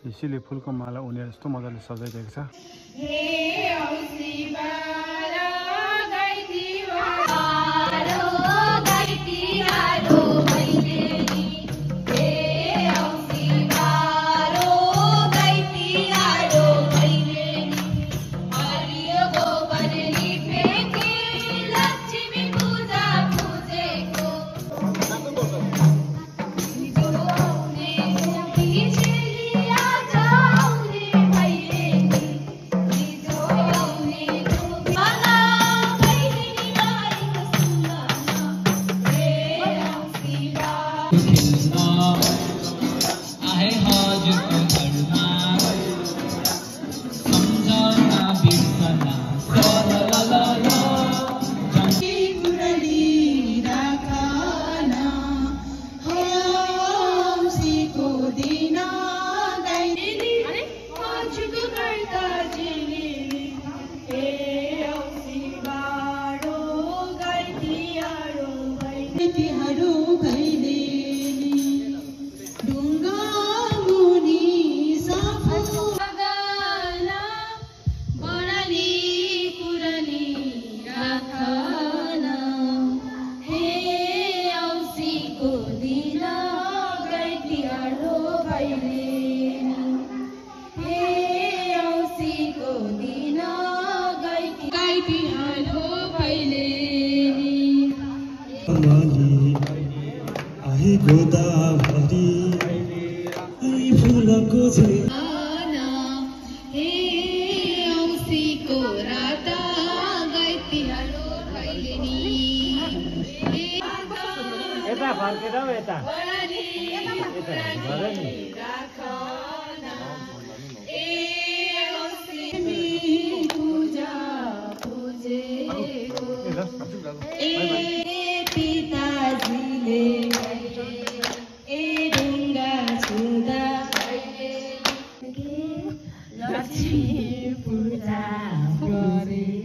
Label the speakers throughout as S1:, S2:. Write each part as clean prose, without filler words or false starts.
S1: यसैले फुलको माला उनीहरू यस्तो मजाले सजाइदिएको छ।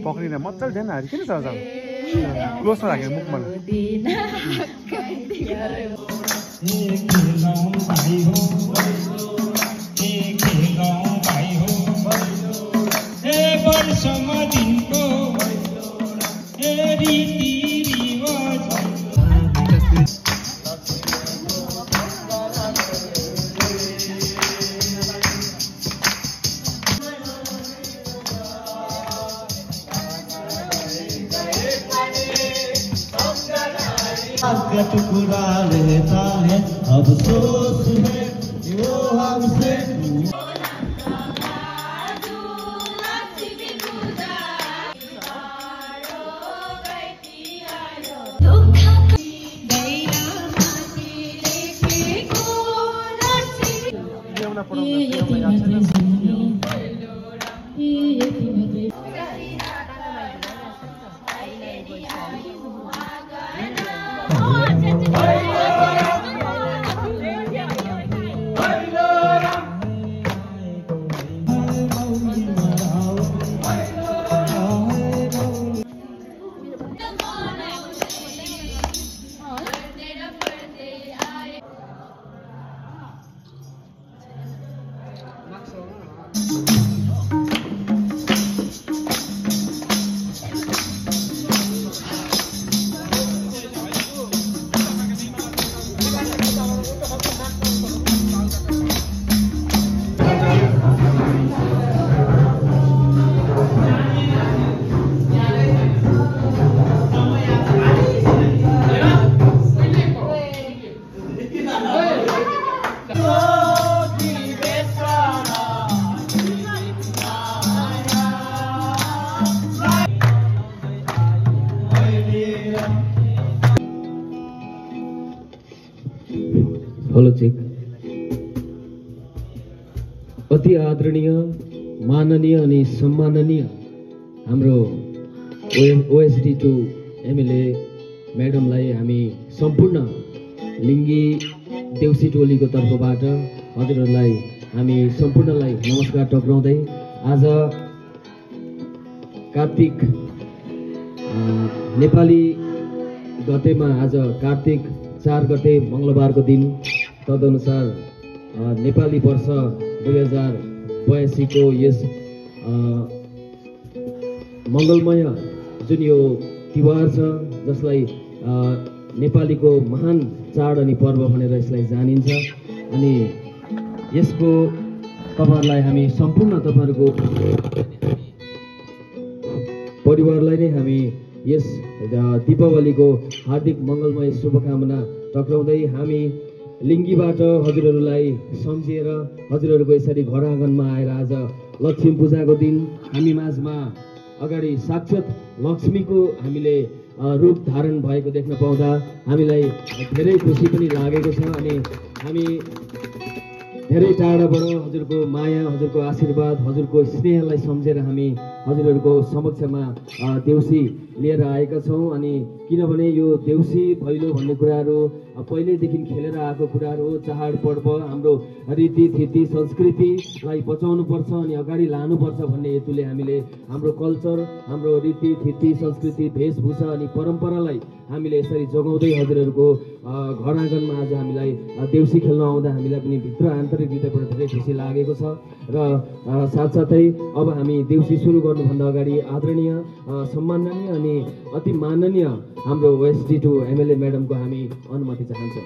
S1: पक्रिन मजाले ध्यान हारि किन छ क्लोजमा राखेर मुखमा
S2: टुकड़ा लेता है अफसोस है वो हमसे
S3: हेलो चेक। अति आदरणीय माननीय अनि सम्माननीय हाम्रो OSD2 एमएलए म्याडमलाई हामी सम्पूर्ण लिङ्गी देउसी टोलीको तर्फबाट हजुरहरूलाई हामी सम्पूर्णलाई नमस्कार टक्राउँदै आज कार्तिक नेपाली गतेमा आज कार्तिक 4 गते मंगलबारको दिन तदनुसार नेपाली वर्ष 2082 को यस मङ्गलमय जुन यो तिहार छ जसलाई नेपालीको महान चाड अनि पर्व भनेर यसलाई जानिन्छ अनि यसको तपाईहरुलाई हामी सम्पूर्ण तपाईहरुको परिवारलाई नै हामी यस दीपावलीको हार्दिक मङ्गलमय शुभकामना टक्राउँदै हामी लिङ्गीबाट हजुरहरूलाई सम्झिएर हजुरहरूको यसरी घर आँगनमा आएर आज लक्ष्मी पूजाको दिन हामी माझमा अगाडि साक्षात् लक्ष्मीको हामीले रूप धारण भएको देख्न पाउँदा हामीलाई धेरै खुसी पनि लागेको छ अनि हामी धेरै टाढाबाट हजुरको माया हजुरको आशीर्वाद हजुरको स्नेहलाई सम्झेर हामी हजुरहरूको समक्षमा देउसी लिएर आएका छौँ अनि किनभने यो देउसी भैलो भन्ने कुराहरू पहिल्यैदेखि खेलेर आएको कुराहरू हो। चाडपर्व हाम्रो रीतिथिति संस्कृतिलाई बचाउनुपर्छ अनि अगाडि लानुपर्छ भन्ने हेतुले हामीले हाम्रो कल्चर हाम्रो रीतिथिति संस्कृति वेशभूषा अनि परम्परालाई हामीले यसरी जोगाउँदै हजुरहरूको घर आँगनमा आज हामीलाई देउसी खेल्न आउँदा हामीलाई पनि भित्र आन्तरिक हृदयबाट धेरै खुसी लागेको छ र साथसाथै अब हामी देउसी सुरु गर्नुभन्दा अगाडि आदरणीय सम्माननीय अनि अति माननीय हाम्रो OSD2 MLA म्याडमको हामी अनुमति चाहन्छौँ।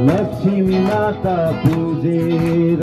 S2: लक्ष्मी माता पूजेर